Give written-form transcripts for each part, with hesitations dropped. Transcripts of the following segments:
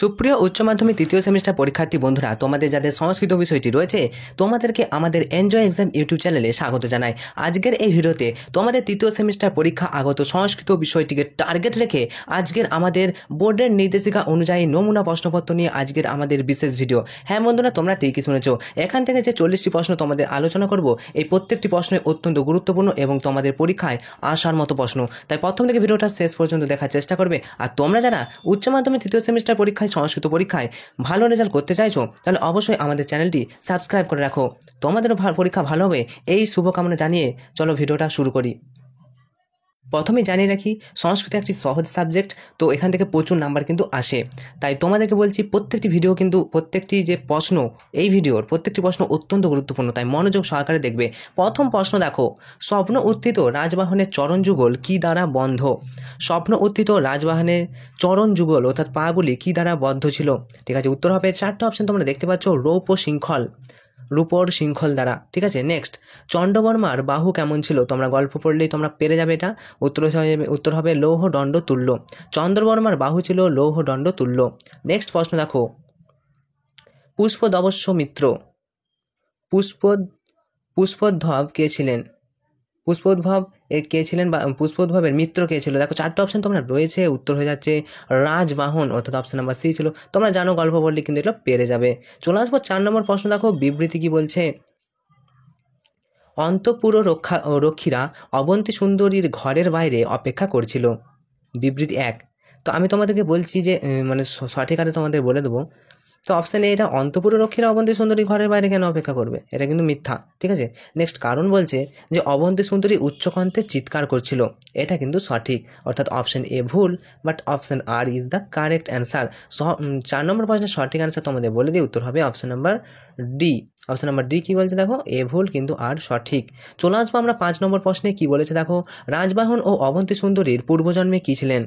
সুপ্রিয় উচ্চ মাধ্যমিক তৃতীয় সেমিস্টার পরীক্ষার্থী বন্ধুরা, তোমাদের যাদের সংস্কৃত বিষয়টি রয়েছে তোমাদেরকে আমাদের এনজয় এক্সাম ইউটিউব চ্যানেলে স্বাগত জানাই। আজকের এই ভিডিওতে তোমাদের তৃতীয় সেমিস্টার পরীক্ষা আগত সংস্কৃত বিষয়টিকে টার্গেট রেখে আজকের আমাদের বোর্ডের নির্দেশিকা অনুযায়ী নমুনা প্রশ্নপত্র নিয়ে আজকের আমাদের বিশেষ ভিডিও। হ্যাঁ বন্ধুরা, তোমরা ঠিকই শুনেছো। এখান থেকে যে 40টি প্রশ্ন তোমাদের আলোচনা করব, এই প্রত্যেকটি প্রশ্নই অত্যন্ত গুরুত্বপূর্ণ এবং তোমাদের পরীক্ষায় আসার মতো প্রশ্ন। তাই প্রথম থেকে ভিডিওটা শেষ পর্যন্ত দেখার চেষ্টা করবে। আর তোমরা যারা উচ্চ মাধ্যমিক তৃতীয় সেমিস্টার পরীক্ষায় সংস্কৃত পরীক্ষায় ভালো রেজাল্ট করতে চাইছো, তাহলে অবশ্যই আমাদের চ্যানেলটি সাবস্ক্রাইব করে রাখো। তোমাদেরও পরীক্ষা ভালো হবে এই শুভকামনা জানিয়ে চলো ভিডিওটা শুরু করি। প্রথমেই জানিয়ে রাখি, সংস্কৃত একটি সহজ সাবজেক্ট, তো এখান থেকে প্রচুর নাম্বার কিন্তু আসে। তাই তোমাদেরকে বলছি, প্রত্যেকটি ভিডিও কিন্তু প্রত্যেকটি যে প্রশ্ন, এই ভিডিওর প্রত্যেকটি প্রশ্ন অত্যন্ত গুরুত্বপূর্ণ, তাই মনোযোগ সহকারে দেখবে। প্রথম প্রশ্ন দেখো, স্বপ্ন উত্থিত রাজবাহনের চরণ যুগল কী দ্বারা বন্ধ? স্বপ্ন উত্থিত রাজবাহনের চরণ যুগল অর্থাৎ পাগুলি কী দ্বারা বদ্ধ ছিল? ঠিক আছে, উত্তর হবে চারটে অপশন তোমরা দেখতে পাচ্ছ, রৌপ্য শৃঙ্খল, রূপর শৃঙ্খল দ্বারা। ঠিক আছে, নেক্সট, চণ্ডবর্মার বাহু কেমন ছিল? তোমরা গল্প পড়লেই তোমরা পেরে যাবে এটা। উত্তর হবে লৌহ দণ্ড তুল্য। চন্দ্রবর্মার বাহু ছিল লৌহ দণ্ড তুল্য। নেক্সট প্রশ্ন দেখো, পুষ্পদবস্য মিত্র পুষ্পোদ্ভব কে ছিলেন? পুষ্পোদ্ভব কে ছিলেন বা পুষ্পোদ্ভবের মিত্র কে ছিল? দেখো চারটে অপশন তোমরা রয়েছে, উত্তর হয়ে যাচ্ছে রাজবাহন, অর্থাৎ অপশন নাম্বার সি ছিল। তোমরা জানো, গল্প পড়লে কিন্তু এগুলো পেরে যাবে। চলে আসবো 4 নম্বর প্রশ্ন। দেখো বিবৃতি কি বলছে, অন্তঃপুর রক্ষীরা অবন্তী সুন্দরীর ঘরের বাইরে অপেক্ষা করছিল। বিবৃতি 1। তো আমি তোমাদেরকে বলছি যে মানে সঠিক আরে তোমাদের বলে দেবো। তো অপশান এ, এটা অন্তঃপুর রক্ষীরা অবন্তী সুন্দরী ঘরের বাইরে কেন অপেক্ষা করবে? এটা কিন্তু মিথ্যা। ঠিক আছে, নেক্সট, কারণ বলছে যে অবন্তী সুন্দরী উচ্চকণ্ঠে চিৎকার করছিল, এটা কিন্তু সঠিক, অর্থাৎ অপশান এ ভুল, বাট অপশান আর ইজ দ্য কারেক্ট অ্যান্সার। 4 নম্বর প্রশ্নের সঠিক অ্যান্সার তোমাদের বলে দিই, উত্তর হবে option number D. Option number D কী বলছে দেখো, এ ভুল কিন্তু আর সঠিক। চলে আসবো আমরা 5 নম্বর প্রশ্নে। কি বলেছে দেখো, রাজবাহন ও অবন্তী সুন্দরীর পূর্বজন্মে কী ছিলেন?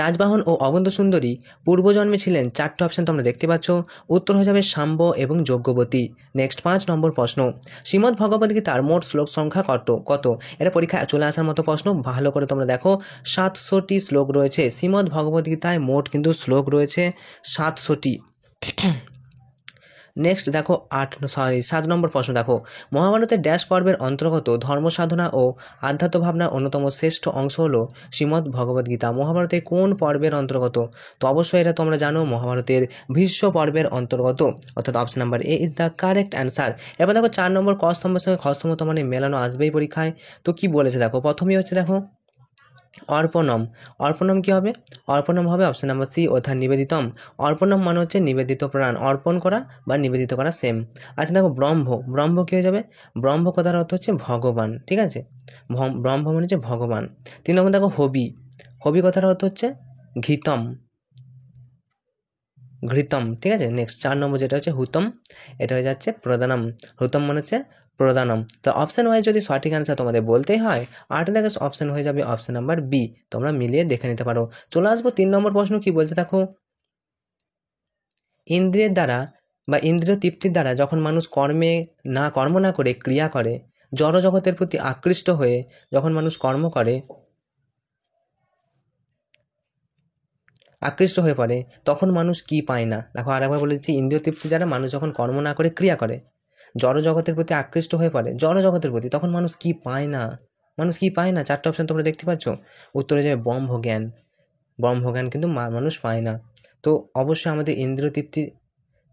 রাজবাহন ও অবন্তী সুন্দরী পূর্বজন্মে ছিলেন, চারটে অপশন তোমরা দেখতে পাচ্ছ, উত্তর হয়ে যাবে শাম্ব এবং যজ্ঞবতী। নেক্সট 5 নম্বর প্রশ্ন, শ্রীমদ্ ভগবদ্গীতার মোট শ্লোক সংখ্যা কত? এটা পরীক্ষায় চলে আসার মতো প্রশ্ন, ভালো করে তোমরা দেখো। 700টি শ্লোক রয়েছে শ্রীমদ্ ভগবদ্গীতায়, মোট কিন্তু শ্লোক রয়েছে 700টি। নেক্সট দেখো 7 নম্বর প্রশ্ন দেখো, মহাভারতের ড্যাশ পর্বের অন্তর্গত ধর্মসাধনা ও আধ্যাত্ম ভাবনার অন্যতম শ্রেষ্ঠ অংশ হলো শ্রীমদ্ ভগবদ্গীতা। মহাভারতের কোন পর্বের অন্তর্গত? তো অবশ্যই এটা তোমরা জানো, মহাভারতের ভীষ্ম পর্বের অন্তর্গত, অর্থাৎ option number A is the correct answer. এবার দেখো 4 নম্বর, ক স্তম্ভের সঙ্গে খ স্তম্ভ তো মানে মেলানো আসবেই পরীক্ষায়। তো কি বলেছে দেখো, প্রথমেই হচ্ছে দেখো অর্পণম। অর্পণম কী হবে? অর্পণম হবে অপশন নাম্বার সি, অর্থাৎ নিবেদিতম। অর্পণম মানে হচ্ছে নিবেদিত প্রাণ, অর্পণ করা বা নিবেদিত করা সেম। আচ্ছা দেখো ব্রহ্ম, ব্রহ্ম কী হয়ে যাবে? ব্রহ্ম কথার অর্থ হচ্ছে ভগবান। ঠিক আছে, ব্রহ্ম মানে হচ্ছে ভগবান। 3 নম্বর দেখো হবি, হবি কথার অর্থ হচ্ছে ঘৃতম, ঘৃতম। ঠিক আছে, নেক্সট 4 নম্বর যেটা হচ্ছে হুতম, এটা হয়ে যাচ্ছে প্রদানম। হুতম মানে হচ্ছে প্রদানম। তো অপশান ওয়াইজ যদি সঠিক অ্যান্সার তোমাদের বলতেই হয়, 8 দেখে অপশান হয়ে যাবে অপশান নাম্বার বি। তোমরা মিলিয়ে দেখে নিতে পারো। চলে আসবো 3 নম্বর প্রশ্ন। কি বলছে দেখো, ইন্দ্রিয়ের দ্বারা বা ইন্দ্রিয় তৃপ্তির দ্বারা যখন মানুষ কর্ম না করে ক্রিয়া করে, জড় জগতের প্রতি আকৃষ্ট হয়ে যখন মানুষ কর্ম করে, আকৃষ্ট হয়ে পড়ে, তখন মানুষ কি পায় না? দেখো আরেকবার বলেছি, ইন্দ্রিয় তৃপ্তি দ্বারা মানুষ যখন কর্ম না করে ক্রিয়া করে, জড় জগতের প্রতি আকৃষ্ট হয়ে পড়ে, জড় জগতের প্রতি, তখন মানুষ কি পায় না? মানুষ কি পায় না? 4টে অপশন তোমরা দেখতে পাচ্ছ, উত্তরে যাবে ব্রহ্মজ্ঞান। ব্রহ্মজ্ঞান কিন্তু মানুষ পায় না। তো অবশ্যই আমাদের ইন্দ্রিয় তৃপ্তি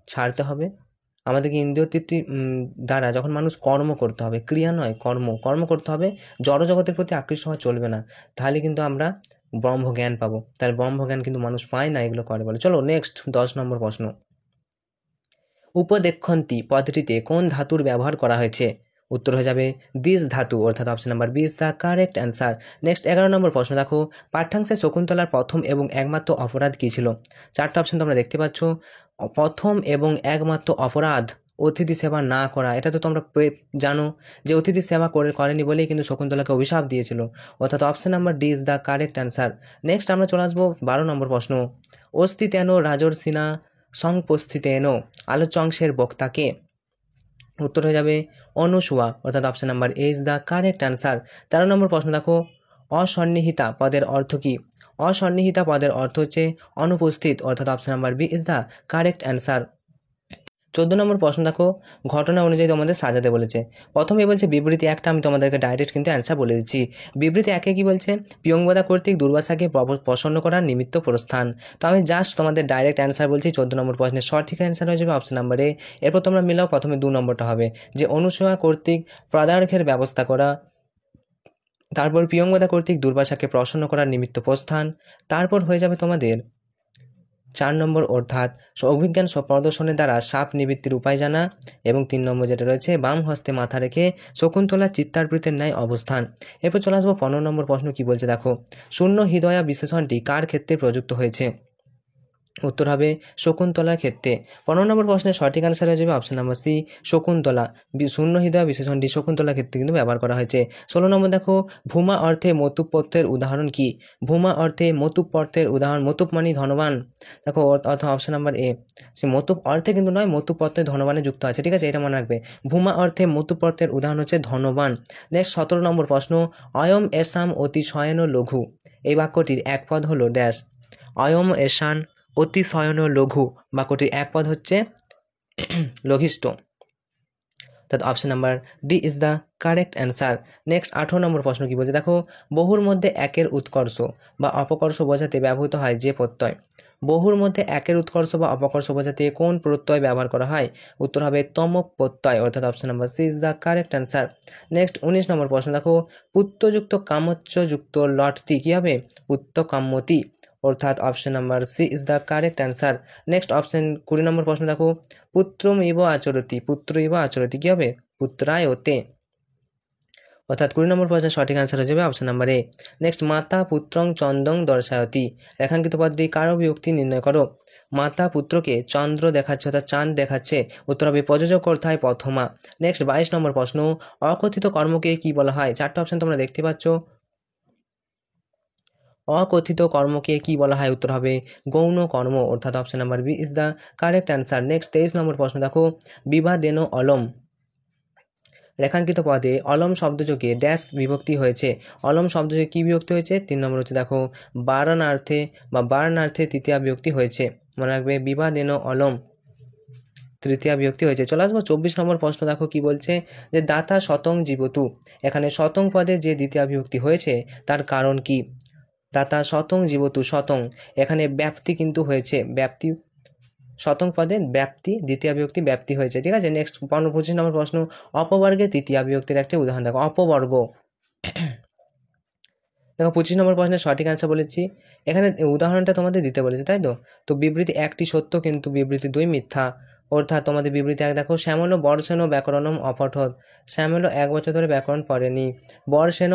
ছাড়তে হবে। আমাদেরকে ইন্দ্রিয় তৃপ্তি দ্বারা যখন মানুষ কর্ম করতে হবে, ক্রিয়া নয়, কর্ম করতে হবে, জড় জগতের প্রতি আকৃষ্ট হওয়া চলবে না, তাহলে কিন্তু আমরা ব্রহ্মজ্ঞান পাবো। তাহলে ব্রহ্মজ্ঞান কিন্তু মানুষ পায় না, এগুলো করে বলে। চলো নেক্সট 10 নম্বর প্রশ্ন, উপদেক্ষন্তি পদটিতে কোন ধাতুর ব্যবহার করা হয়েছে? উত্তর হয়ে যাবে দিস ধাতু, অর্থাৎ option number B is the correct answer. Next 11 নম্বর প্রশ্ন দেখো, পাঠ্যাংশে শকুন্তলার প্রথম এবং একমাত্র অপরাধ কী ছিল? 4টে অপশন তোমরা দেখতে পাচ্ছ, প্রথম এবং একমাত্র অপরাধ অতিথি সেবা না করা। এটা তো তোমরা জানো যে অতিথি সেবা করেনি বলেই কিন্তু শকুন্তলাকে অভিশাপ দিয়েছিল, অর্থাৎ option number D is the correct answer. Next আমরা চলে আসবো 12 নম্বর প্রশ্ন, অস্তিতেন রাজর্ষিনা সংপস্থিতেন আলোচ্য অংশের বক্তাকে? উত্তর হয়ে যাবে অনুসুয়া, অর্থাৎ option number A is the correct answer. 13 নম্বর প্রশ্ন দেখো, অসন্নিহিতা পদের অর্থ কী? অসন্নিহিতা পদের অর্থ হচ্ছে অনুপস্থিত, অর্থাৎ option number B is the correct answer. 14 নম্বর প্রশ্ন দেখো, ঘটনা অনুযায়ী তোমাদের সাজাতে বলেছে। প্রথমে বলছে বিবৃতি একটা, আমি তোমাদেরকে ডাইরেক্ট কিন্তু অ্যান্সার বলে দিচ্ছি। বিবৃতি একে কি বলছে? পিয়ংবদা কর্তৃক দুর্বাসাকে প্রসন্ন করার নিমিত্ত প্রস্থান। তো আমি জাস্ট তোমাদের ডাইরেক্ট অ্যান্সার বলছি। 14 নম্বর প্রশ্নের সঠিক অ্যান্সার হয়ে যাবে অপশন নাম্বার এ। এরপর তোমরা মিলাও, প্রথমে 2 নম্বরটা হবে যে অনুসূয়া কর্তৃক পদার্থের ব্যবস্থা করা, তারপর পিয়ংবদা কর্তৃক দুর্বাসাকে প্রসন্ন করার নিমিত্ত প্রস্থান, তারপর হয়ে যাবে তোমাদের 4 নম্বর অর্থাৎ অভিজ্ঞান প্রদর্শনের দ্বারা সাপ নিবৃত্তির উপায় জানা, এবং 3 নম্বর যেটা রয়েছে বাম হস্তে মাথা রেখে শকুন্তলা চিত্তারবৃতের ন্যায় অবস্থান। এরপর চলে আসবো 15 নম্বর প্রশ্ন কি বলছে দেখো, শূন্য হৃদয়া বিশেষণটি কার ক্ষেত্রে প্রযুক্ত হয়েছে? উত্তর হবে শকুন্তলার ক্ষেত্রে। 15 নম্বর প্রশ্নের সঠিক অ্যান্সার হয়ে যাবে অপশন নাম্বার সি, শকুন্তলা। শূন্য হৃদয় বিশেষণটি শকুন্তলার ক্ষেত্রে কিন্তু ব্যবহার করা হয়েছে। 16 নম্বর দেখো, ভূমা অর্থে মতুপ পথের উদাহরণ কি? ভূমা অর্থে মতুপ পথের উদাহরণ, মতুপ মানে ধনবান, দেখো অর্থাৎ অপশন নাম্বার এ। সে মতুপ অর্থে কিন্তু নয়, মতুপ পথে ধনবানে যুক্ত আছে, ঠিক আছে, এটা মনে রাখবে। ভূমা অর্থে মতুপ পথের উদাহরণ হচ্ছে ধনবান। নেক্সট 17 নম্বর প্রশ্ন, অয়ম এসাম অতি শয়ন লঘু, এই বাক্যটির এক পদ হলো ড্যাশ। অয়ম এসান অতি শয়ন লঘু বাক্যটির এক পদ হচ্ছে লঘিষ্ঠ, অর্থাৎ option number D is the correct answer. Next 18 নম্বর প্রশ্ন কি বলছে দেখো, বহুর মধ্যে একের উৎকর্ষ বা অপকর্ষ বোঝাতে ব্যবহৃত হয় যে প্রত্যয়। বহুর মধ্যে একের উৎকর্ষ বা অপকর্ষ বোঝাতে কোন প্রত্যয় ব্যবহার করা হয়? উত্তর হবে তমক প্রত্যয়, অর্থাৎ option number C is the correct answer. Next 19 নম্বর প্রশ্ন দেখো, পুত্রযুক্ত কামচ্যযুক্ত লটতি কী হবে? পুত্র কাম্যতি, অর্থাৎ option number C is the correct answer. Next option 20 নম্বর প্রশ্ন দেখো, পুত্রম ইব আচরতি, পুত্র ইব আচরতি কী হবে? পুত্রায়তে, অর্থাৎ 20 নম্বর প্রশ্নের সঠিক অ্যান্সার হয়ে যাবে অপশন নাম্বার এ। নেক্সট মাতা পুত্রং চন্দং দর্শায়তি, রেখাঙ্কিত পদটি কারো বিভক্তি নির্ণয় করো। মাতা পুত্রকে চন্দ্র দেখাচ্ছে, অর্থাৎ চাঁদ দেখাচ্ছে, উত্তর হবে প্রযোজক অর্থায় প্রথমা। নেক্সট 22 নম্বর প্রশ্ন, অকথিত কর্মকে কি বলা হয়? 4টা অপশন তোমরা দেখতে পাচ্ছ। অকথিত কর্মকে কি বলা হয়? উত্তর হবে গৌণ কর্ম, অর্থাৎ option number B is the correct answer. Next 23 নম্বর প্রশ্ন দেখো, বিবাদেন অলম, রেখাঙ্কিত পদে অলম শব্দযোগে ড্যাশ বিভক্তি হয়েছে। অলম শব্দযোগে কি বিভক্তি হয়েছে? 3 নম্বর হচ্ছে দেখো বারণার্থে বা বারণার্থে তৃতীয়া বিভক্তি হয়েছে, মনে রাখবে বিবাদেন অলম তৃতীয়া বিভক্তি হয়েছে। চলে আসবো 24 নম্বর প্রশ্ন দেখো কি বলছে, যে দাতা শতং জীবতু, এখানে শতং পদে যে দ্বিতীয় বিভক্তি হয়েছে তার কারণ কি? দাতা শতং জীবতু, শতং এখানে ব্যাপ্তি কিন্তু হয়েছে, ব্যাপ্তি, শতং পদে ব্যাপ্তি দ্বিতীয় বিভক্তি ব্যাপ্তি হয়েছে, ঠিক আছে। নেক্সট 25 নম্বর প্রশ্ন, অপবর্গে তৃতীয় বিভক্তির একটি উদাহরণ দেখো, অপবর্গ। দেখো 25 নম্বর প্রশ্নের সঠিক অ্যান্সার বলেছি, এখানে উদাহরণটা তোমাদের দিতে বলেছে, তাই তো। তো বিবৃতি 1টি সত্য কিন্তু বিবৃতি 2 মিথ্যা, অর্থাৎ তোমাদের বিবৃতি 1 দেখো, শ্যামল বর্ষেন ব্যাকরণম অপঠৎ, শ্যামল 1 বছর ধরে ব্যাকরণ পড়েনি, বর্ষেন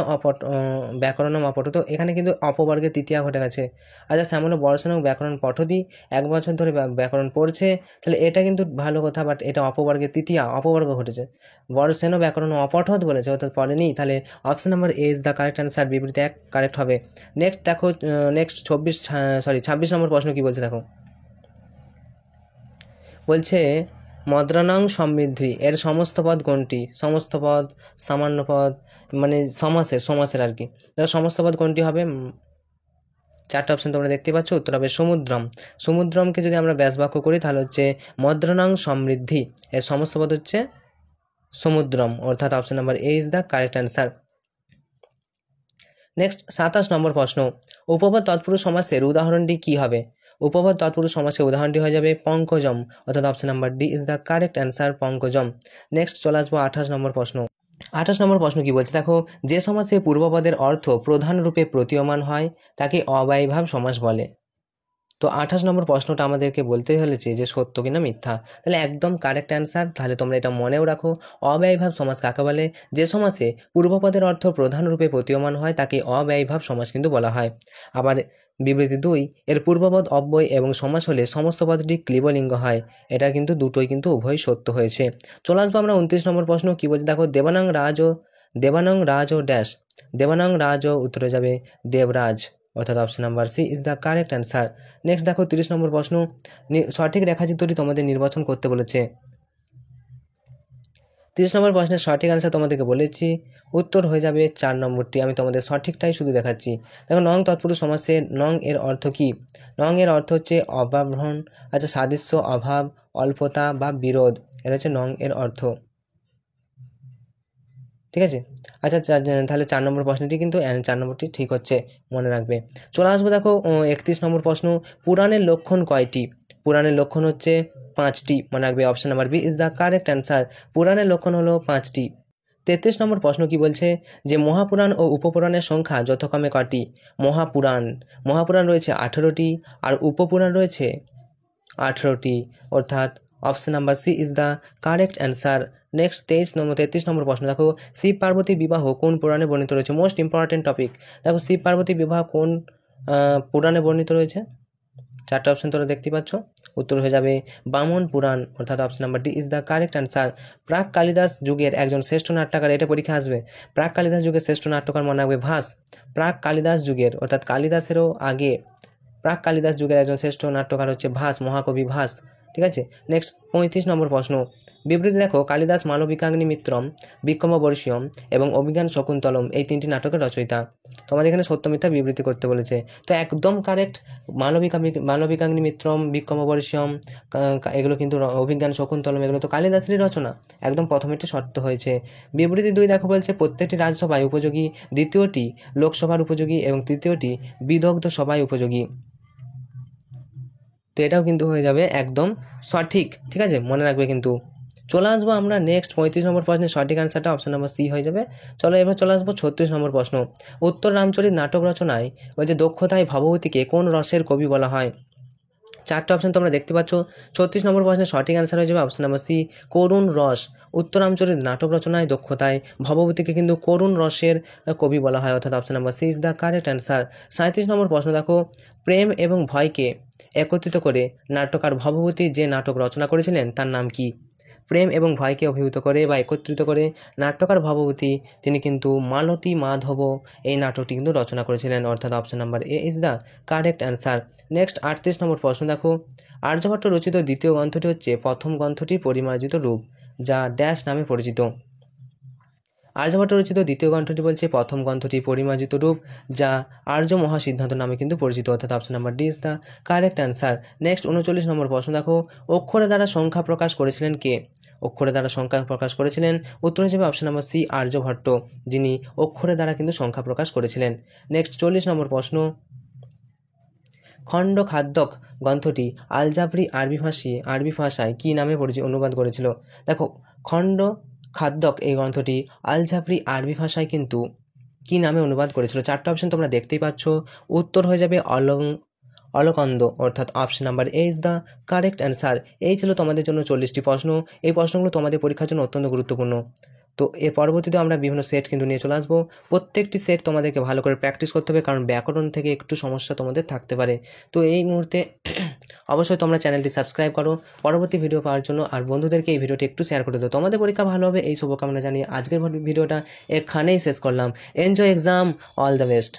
ব্যাকরণম অপঠৎ, তো এখানে কিন্তু অপবর্গের তৃতীয়া ঘটে গেছে। আচ্ছা শ্যামল বর্ষেন ব্যাকরণ পঠতি, 1 বছর ধরে ব্যাকরণ পড়ছে, তাহলে এটা কিন্তু ভালো কথা, বাট এটা অপবর্গের তৃতীয়া, অপবর্গ ঘটেছে। বর্ষেন ব্যাকরণ অপঠৎ বলেছে, অর্থাৎ পড়েনি, তাহলে option number A is the correct answer, বিবৃতি 1 কারেক্ট হবে। নেক্সট দেখো, নেক্সট 26 নম্বর প্রশ্ন কি বলছে দেখো, বলছে মদ্রানাং সমৃদ্ধি এর সমস্ত পদ কোনটি? সমস্ত পদ, সামান্য পদ, মানে সমাসের আর কি, সমস্ত পদ কোনটি হবে? 4টা অপশন তোমরা দেখতে পাচ্ছ, উত্তর হবে সমুদ্রম। সমুদ্রমকে যদি আমরা ব্যাসবাক্য করি তাহলে হচ্ছে মদ্রানাং সমৃদ্ধি এর সমস্ত পদ হচ্ছে সমুদ্রম, অর্থাৎ option number A is the correct answer. Next 27 নম্বর প্রশ্ন, উপপদ তৎপুরুষ সমাসের উদাহরণটি কি হবে? উপপদ তৎপুরুষ সমাসের উদাহরণটি হয়ে যাবে পঙ্কজম, অর্থাৎ option number D is the correct answer, পঙ্কজম। নেক্সট চলে আসবো 28 নম্বর প্রশ্ন। 28 নম্বর প্রশ্ন কি বলছে দেখো, যে সমাসে পূর্বপদের অর্থ প্রধান রূপে প্রতীয়মান হয় তাকে অব্যয়ীভাব সমাস বলে। তো 28 নম্বর প্রশ্নটা আমাদেরকে বলতে হলেছে যে সত্য কিনা মিথ্যা, তাহলে একদম কারেক্ট অ্যান্সার। তাহলে তোমরা এটা মনেও রাখো, অব্যয়ীভাব সমাস কাকে বলে? যে সমাসে পূর্বপদের অর্থ প্রধান রূপে প্রতীয়মান হয় তাকে অব্যয়ীভাব সমাস কিন্তু বলা হয়। আবার বিবৃতি 2, এর পূর্বপদ অব্যয় এবং সমাস হলে সমস্ত পদটি ক্লীবলিঙ্গ হয়, এটা কিন্তু দুটোই কিন্তু উভয় সত্য হয়েছে। চলে আসবো আমরা 29 নম্বর প্রশ্ন কি বলছে দেখো, দেবানাং রাজ ও ড্যাশ, দেবানাং রাজ ও উত্তরে যাবে দেবরাজ, অর্থাৎ option number C is the correct answer. Next দেখো 30 নম্বর প্রশ্ন, সঠিক রেখাচিত্রটি তোমাদের নির্বাচন করতে বলেছে। 30 নম্বর প্রশ্নের সঠিক অ্যান্সার তোমাদেরকে বলেছি, উত্তর হয়ে যাবে 4 নম্বরটি। আমি তোমাদের সঠিকটাই শুধু দেখাচ্ছি। দেখো, নং তৎপুরুষ সমাসের নং এর অর্থ কি? নং এর অর্থ হচ্ছে অভাবহন, আচ্ছা সাদৃশ্য, অভাব, অল্পতা বা বিরোধ, এটা হচ্ছে নং এর অর্থ। ঠিক আছে, আচ্ছা তাহলে 4 নম্বর প্রশ্নটি কিন্তু 4 নম্বরটি ঠিক হচ্ছে, মনে রাখবে। চলে আসবো, দেখো 31 নম্বর প্রশ্ন, পুরাণের লক্ষণ কয়টি? পুরাণের লক্ষণ হচ্ছে 5টি, মনে রাখবে। Option number B is the correct answer. পুরাণের লক্ষণ হলো 5টি। 33 নম্বর প্রশ্ন কি বলছে, যে মহাপুরাণ ও উপপুরাণের সংখ্যা যথাক্রমে কয়টি? মহাপুরাণ রয়েছে 18টি, আর উপপুরাণ রয়েছে 18টি, অর্থাৎ option number C is the correct answer. Next 33 নম্বর প্রশ্ন, দেখো শিব পার্বতী বিবাহ কোন পুরাণে বর্ণিত রয়েছে? Most important topic. দেখো, শিব পার্বতী বিবাহ কোন পুরাণে বর্ণিত রয়েছে? 4টা অপশন তোমরা দেখতে পাচ্ছ, উত্তর হয়ে যাবে বামন পুরাণ, অর্থাৎ option number D is the correct answer. প্রাক কালিদাস যুগের একজন শ্রেষ্ঠ নাট্যকার, এটা পরীক্ষা আসবে। প্রাক কালিদাস যুগের শ্রেষ্ঠ নাট্যকার, মনে রাখবে ভাস। প্রাক কালিদাস যুগের, অর্থাৎ কালিদাসেরও আগে প্রাক কালিদাস যুগের একজন শ্রেষ্ঠ নাট্যকার হচ্ছে ভাস, মহাকবি ভাস। ঠিক আছে, নেক্সট 35 নম্বর প্রশ্ন, বিবৃতি দেখো, কালিদাস মালবিকাগ্নি মিত্রম, বিক্রমবর্ষীয়ম এবং অভিজ্ঞান শকুন্তলম এই 3টি নাটকের রচয়িতা। তোমাদের এখানে সত্য মিথ্যা বিবৃতি করতে বলেছে, তো একদম কারেক্ট। মালবিকাগ্নি মিত্রম, বিক্রমবর্ষীয়ম, এগুলো কিন্তু অভিজ্ঞান শকুন্তলম, এগুলো তো কালিদাসেরই রচনা, একদম প্রথমেরটি সত্য হয়েছে। বিবৃতি 2 দেখো, বলছে প্রত্যেকটি রাজসভায় উপযোগী, দ্বিতীয়টি লোকসভার উপযোগী এবং তৃতীয়টি বিদগ্ধ সভায় উপযোগী। তো এটাও কিন্তু হয়ে যাবে একদম সঠিক। ঠিক আছে, মনে রাখবে কিন্তু। চলে আসবো আমরা নেক্সট 35 নম্বর প্রশ্নের সঠিক অ্যান্সারটা অপশন নাম্বার সি হয়ে যাবে। চলো এবার চলে আসবো 36 নম্বর প্রশ্ন, উত্তর রামচরিত নাটক রচনায় ওই যে দক্ষতায় ভবভূতিকে কোন রসের কবি বলা হয়? 4টা অপশন তোমরা দেখতে পাচ্ছ। 36 নম্বর প্রশ্নের সঠিক অ্যান্সার হয়ে যাবে অপশন নাম্বার সি, করুণ রস। উত্তর রামচরিত নাটক রচনায় দক্ষতায় ভবভূতিকে কিন্তু করুণ রসের কবি বলা হয়, অর্থাৎ option number C is the correct answer. 37 নম্বর প্রশ্ন, দেখো প্রেম এবং ভয়কে একত্রিত করে নাট্যকার ভবভূতি যে নাটক রচনা করেছিলেন তার নাম কি? প্রেম এবং ভয়কে অভিভূত করে বা একত্রিত করে নাট্যকার ভবভূতি তিনি কিন্তু মালতী মাধব এই নাটকটি কিন্তু রচনা করেছিলেন, অর্থাৎ option number A is the correct answer. Next 38 নম্বর প্রশ্ন, দেখো আর্যভট্ট রচিত দ্বিতীয় গ্রন্থটি হচ্ছে প্রথম গ্রন্থটি পরিমার্জিত রূপ, যা ড্যাশ নামে পরিচিত। আর্যভট্ট রচিত দ্বিতীয় গ্রন্থটি বলছে প্রথম গ্রন্থটি পরিমার্জিত রূপ, যা আর্য মহাসিদ্ধান্ত নামে কিন্তু পরিচিত, অর্থাৎ option number D is the correct answer. Next 39 নম্বর প্রশ্ন, দেখো অক্ষরে দ্বারা সংখ্যা প্রকাশ করেছিলেন কে? অক্ষরে দ্বারা সংখ্যা প্রকাশ করেছিলেন, উত্তর হিসেবে অপশন নাম্বার সি আর্যভট্ট, যিনি অক্ষরে দ্বারা কিন্তু সংখ্যা প্রকাশ করেছিলেন। নেক্সট 40 নম্বর প্রশ্ন, খণ্ড খাদ্যক গ্রন্থটি আলজাবরি আরবি ভাষায় কী নামে অনুবাদ করেছিল? দেখো, খণ্ড খাদ্যক এই গ্রন্থটি আলজাবরি আরবি ভাষায় কিন্তু কী নামে অনুবাদ করেছিল? 4টা অপশন তোমরা দেখতেই পাচ্ছ, উত্তর হয়ে যাবে অলকন্দ, অর্থাৎ option number A is the correct answer. এই ছিল তোমাদের জন্য 40টি প্রশ্ন। এই প্রশ্নগুলো তোমাদের পরীক্ষার জন্য অত্যন্ত গুরুত্বপূর্ণ। তো এর পরবর্তীতে আমরা বিভিন্ন সেট কিন্তু নিয়ে চলে আসবো। প্রত্যেকটি সেট তোমাদেরকে ভালো করে প্র্যাকটিস করতে হবে, কারণ ব্যাকরণ থেকে একটু সমস্যা তোমাদের থাকতে পারে। তো এই মুহূর্তে অবশ্যই তোমরা চ্যানেলটি সাবস্ক্রাইব করো পরবর্তী ভিডিও পাওয়ার জন্য, আর বন্ধুদেরকে এই ভিডিওটি একটু শেয়ার করে দাও। তোমাদের পরীক্ষা ভালো হবে এই শুভকামনা জানিয়ে আজকের ভিডিওটা এখানেই শেষ করলাম। Enjoy exam, all the best.